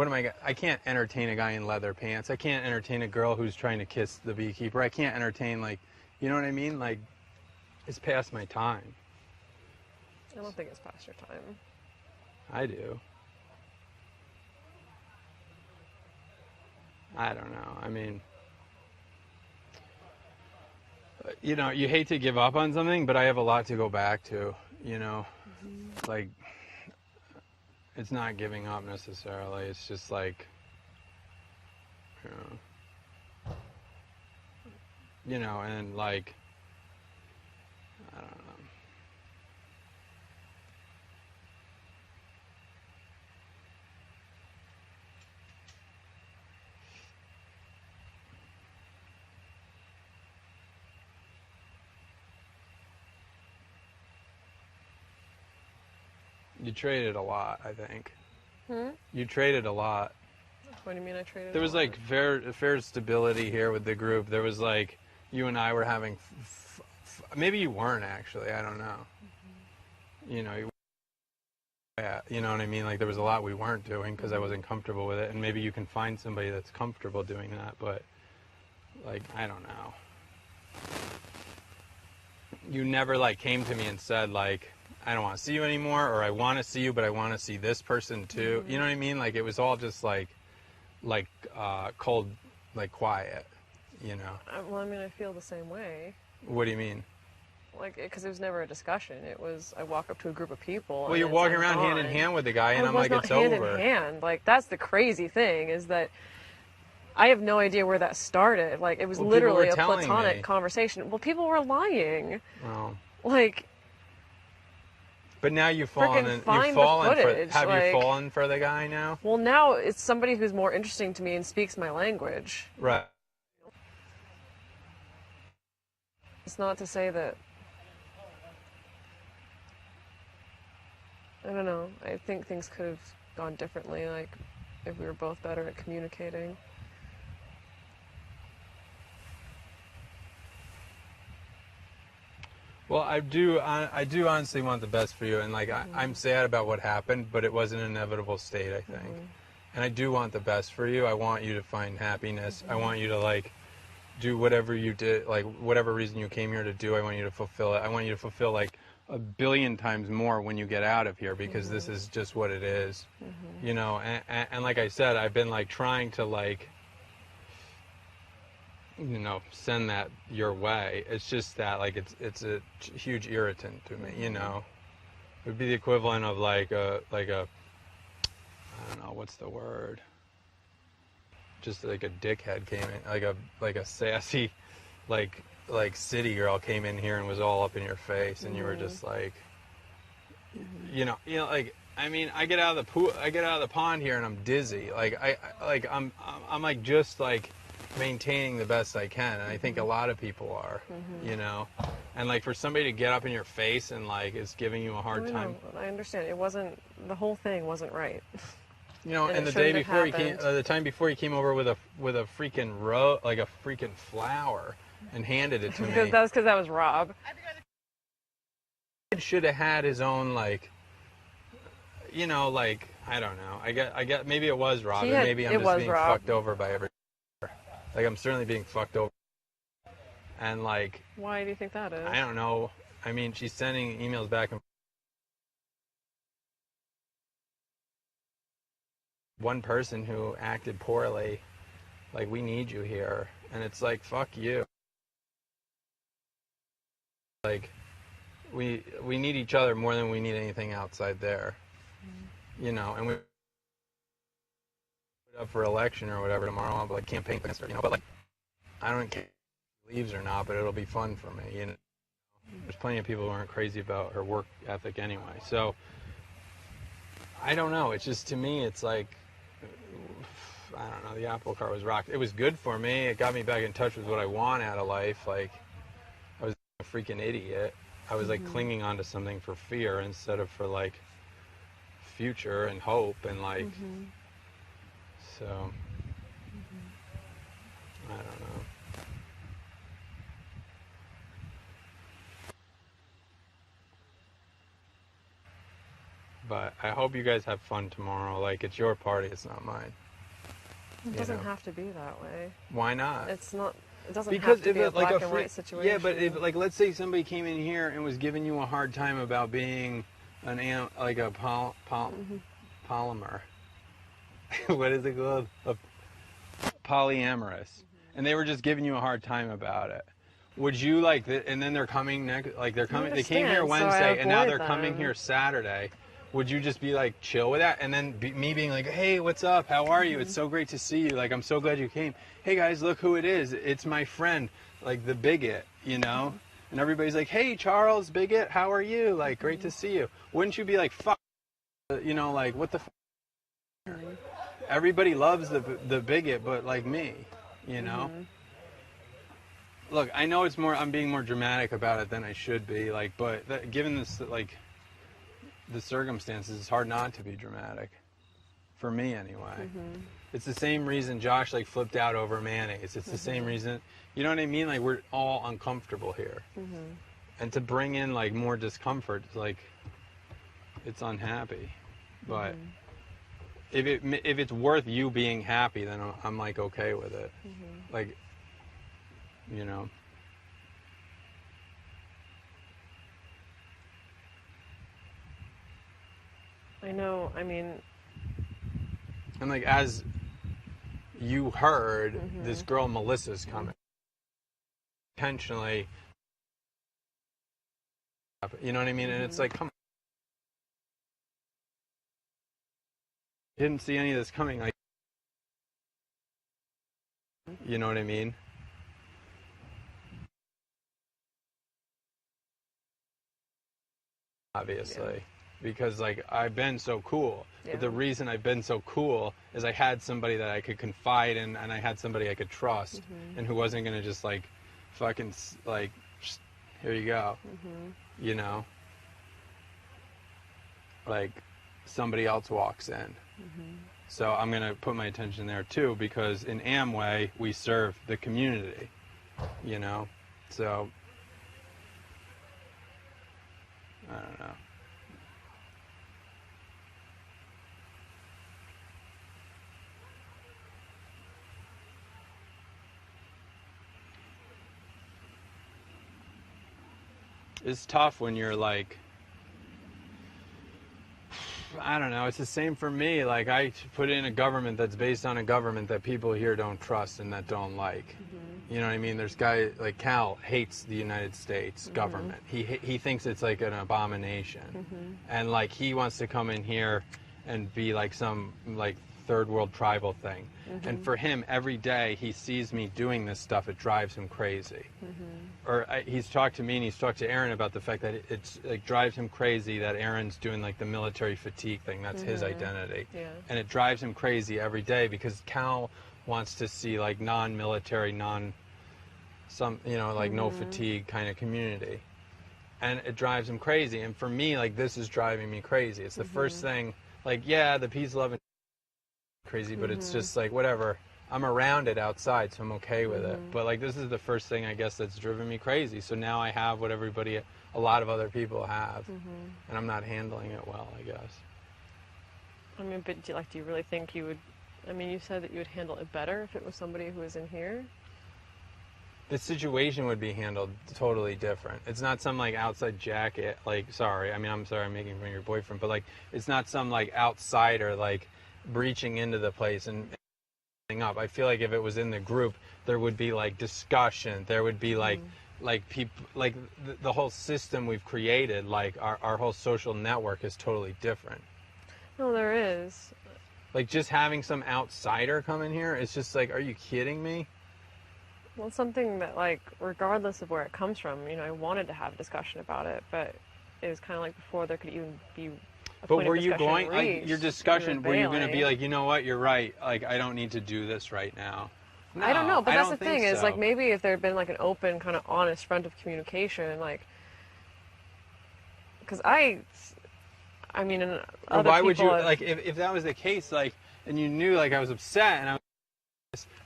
what am I can't entertain a guy in leather pants. I can't entertain a girl who's trying to kiss the beekeeper. I can't entertain, like, you know what I mean? Like, it's past my time. I don't think it's past your time. I do. I don't know. I mean, you know, you hate to give up on something, but I have a lot to go back to, you know? Like, it's not giving up necessarily. It's just like, you know, and like, I don't know. You traded a lot, I think. You traded a lot. What do you mean I traded? There was like fair stability here with the group. There was like, you and I were having, maybe you weren't actually. I don't know. You know, you know what I mean? Like there was a lot we weren't doing because I wasn't comfortable with it. And maybe you can find somebody that's comfortable doing that. But like, I don't know. You never like came to me and said like, I don't want to see you anymore, or I want to see you, but I want to see this person too. You know what I mean? Like it was all just like cold, like quiet, you know? Well, I mean, I feel the same way. What do you mean? Like, because it was never a discussion. It was, I walk up to a group of people. Well, you're walking around hand in hand with the guy, and I'm like, it's over. Hand in hand. Like, that's the crazy thing, is that I have no idea where that started. Like, it was literally a platonic conversation. Well, people were lying. Well, like, but now you've fallen. Have you fallen for the guy now? Well, now it's somebody who's more interesting to me and speaks my language. Right. It's not to say that. I don't know. I think things could have gone differently, like if we were both better at communicating. Well, I do honestly want the best for you, and like I'm sad about what happened, but it was an inevitable state, I think. And I do want the best for you. I want you to find happiness. I want you to like do whatever you did, like whatever reason you came here to do. I want you to fulfill it. I want you to fulfill like 1 billion times more when you get out of here, because this is just what it is, you know. And like I said, I've been like trying to like, you know, send that your way. It's just that like it's a huge irritant to me, you know. It would be the equivalent of like a I don't know, what's the word? Just like a dickhead came in, like a sassy like city girl came in here and was all up in your face, and you were just like, you know, like, I mean, I get out of the pond here and I'm dizzy. Like I'm like just like maintaining the best I can, and I think a lot of people are, you know. And like for somebody to get up in your face and like is giving you a hard time. I understand. It wasn't, the whole thing wasn't right. You know, and the day before he came, the time before he came over with a freaking like a freaking flower and handed it to me. That was because that was Rob. He should have had his own, like, you know, like, I don't know. I get maybe it was Rob, and maybe I'm just being fucked over by everyone. Like, I'm certainly being fucked over. And like, why do you think that is? I don't know. I mean, she's sending emails back and one person who acted poorly, like, we need you here. And it's like, fuck you. Like, we need each other more than we need anything outside there. You know, and we put up for election or whatever tomorrow. I'll like campaign against her, you know, but like, I don't care if she leaves or not, but it'll be fun for me, you know. There's plenty of people who aren't crazy about her work ethic anyway. So, I don't know. It's just, to me, it's like, I don't know, the apple cart was rocked. It was good for me. It got me back in touch with what I want out of life. Like, I was a freaking idiot. I was like clinging onto something for fear instead of for like future and hope and like, so, I don't know. But I hope you guys have fun tomorrow. Like, it's your party, it's not mine. It doesn't have to be that way. Why not? It's not. It doesn't because have to be a black and white situation. Yeah, but if, like, let's say somebody came in here and was giving you a hard time about being like a polymer. What is it called? A polyamorous. And they were just giving you a hard time about it. Would you like and then they're coming next, like they came here Wednesday and now they're coming here Saturday. Would you just be like chill with that? And then me being like, hey, what's up? How are you? It's so great to see you. Like, I'm so glad you came. Hey guys, look who it is. It's my friend, like the bigot, you know? And everybody's like, hey, Charles, bigot, how are you? Like, great to see you. Wouldn't you be like, fuck, you know, like, what the fuck? Everybody loves the bigot, but like me, you know? Look, I know I'm being more dramatic about it than I should be, like, but given this, like, the circumstances, it's hard not to be dramatic. For me, anyway. It's the same reason Josh, like, flipped out over mayonnaise. It's the same reason, you know what I mean? Like, we're all uncomfortable here. And to bring in, like, more discomfort, like, it's unhappy. But if it's worth you being happy, then I'm like, okay with it. Like, you know. I know, I mean. And like, as you heard, this girl Melissa's coming. Intentionally. You know what I mean? And it's like, come on. Didn't see any of this coming. Like, you know what I mean? Obviously, because like I've been so cool, but the reason I've been so cool is I had somebody that I could confide in, and I had somebody I could trust, and who wasn't gonna just like fucking like, here you go, you know, like somebody else walks in. So I'm gonna put my attention there too, because in Amway we serve the community, you know, so. I don't know. It's tough when you're like, I don't know, it's the same for me. Like, I put in a government that's based on a government that people here don't trust and that don't like. You know what I mean? There's guy like Cal hates the United States government. He thinks it's like an abomination. And like he wants to come in here and be like some like third world tribal thing. And for him, every day he sees me doing this stuff, it drives him crazy. Or he's talked to me and he's talked to Aaron about the fact that it's like drives him crazy that Aaron's doing like the military fatigue thing. That's his identity. And it drives him crazy every day because Cal wants to see like non-military, you know, like no fatigue kind of community. And it drives him crazy. And for me, like, this is driving me crazy. It's the first thing, like, yeah, the peace, love, and crazy, but it's just like, whatever. I'm around it outside, so I'm okay with it. But like, this is the first thing, I guess, that's driven me crazy. So now I have what a lot of other people have. And I'm not handling it well, I guess. I mean, but do you really think you would, I mean, you said that you would handle it better if it was somebody who was in here? The situation would be handled totally different. It's not some like outside jacket, like, sorry, I mean, I'm sorry I'm making fun of your boyfriend, but like, it's not some like outsider like breaching into the place and up. I feel like if it was in the group, there would be like discussion, there would be like people, like the whole system we've created, like our whole social network is totally different. No, there is. Like, just having some outsider come in here, it's just like, are you kidding me? Well, it's something that, like, regardless of where it comes from, you know, I wanted to have a discussion about it, but it was kind of like before there could even be a but point were of you discussion going, reached, like, your discussion, were you going to be bailing. like, you know what, you're right, like, I don't need to do this right now? No, I don't know, but I that's don't the thing think is, so. like, maybe if there had been, like, an open, kind of honest front of communication, like, because I mean, and other why people would you, have, like, if that was the case, like, and you knew, like, I was upset, and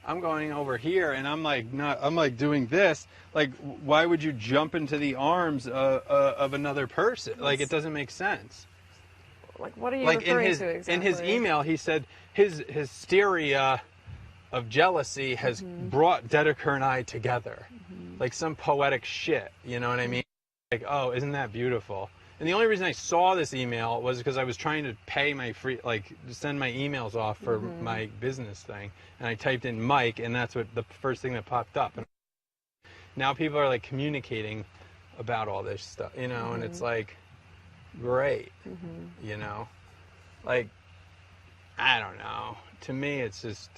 I'm going over here, and I'm like doing this, like, why would you jump into the arms of another person? Like, it doesn't make sense. Like, what are you like referring to exactly? in his email, he said his hysteria of jealousy has brought Dedeker and I together. Like some poetic shit, you know what I mean? Like, oh, isn't that beautiful? And the only reason I saw this email was because I was trying to pay my send my emails off for my business thing. And I typed in Mike, and that's what the first thing that popped up. And now people are like communicating about all this stuff, you know, and it's like, great, you know? Like, I don't know. To me, it's just,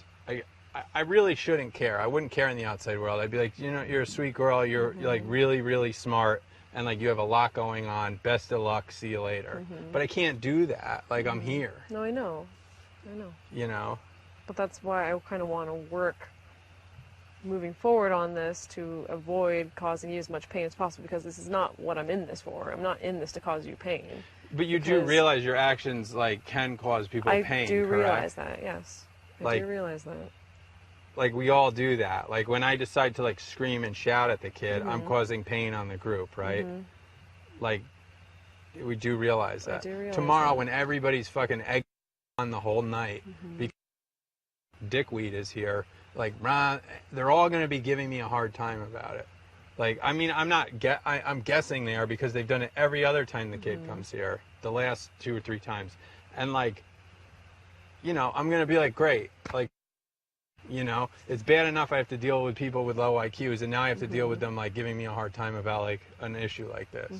I really shouldn't care. I wouldn't care in the outside world. I'd be like, you know, you're a sweet girl. You're like really, really smart. And like you have a lot going on. Best of luck. See you later. But I can't do that. Like I'm here. No, I know. You know? But that's why I kind of want to work moving forward on this to avoid causing you as much pain as possible, because this is not what I'm in this for. I'm not in this to cause you pain. But you do realize your actions like can cause people pain, I do correct? Realize that, yes. I do realize that. Like we all do that. Like when I decide to like scream and shout at the kid, I'm causing pain on the group, right? Like we do realize that. I do realize Tomorrow that. when everybody's fucking egg on the whole night because dickweed is here, like Ron, they're all going to be giving me a hard time about it. Like, I mean, I'm guessing they are because they've done it every other time the kid comes here, the last 2 or 3 times. And like, you know, I'm going to be like, great. Like, you know, it's bad enough I have to deal with people with low IQs, and now I have to deal with them like giving me a hard time about like an issue like this.